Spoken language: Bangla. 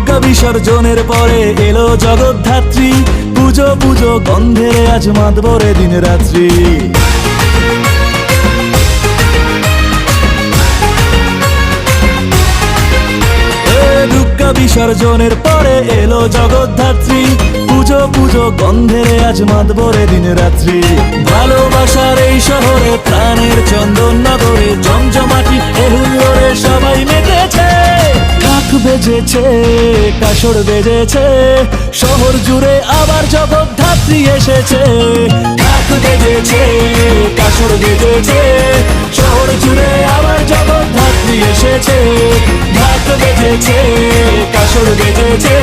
দুর্গা বিসর্জনের পরে এলো জগদ্ধাত্রী, পুজো পুজো গন্ধেরে আজ মাতবরে দিন রাত্রি। দুর্গা বিসর্জনের পরে এলো জগদ্ধাত্রী, পুজো পুজো গন্ধেরে আজ মাতবরে দিন রাত্রি। ভালোবাসার এই শহরে প্রাণের চন্দন নগরে জমজমাটি এহুল্লোড়ে সবাই মেতেছে। কাঠ বেজেছে, কাসর বেজেছে, শহর জুড়ে আবার জগদ্ধাত্রী এসেছে। কাঠ বেজেছে, কাসর বেজেছে, শহর জুড়ে আবার জগদ্ধাত্রী এসেছে। ঢাক বেজেছে, কাসর বেজেছে,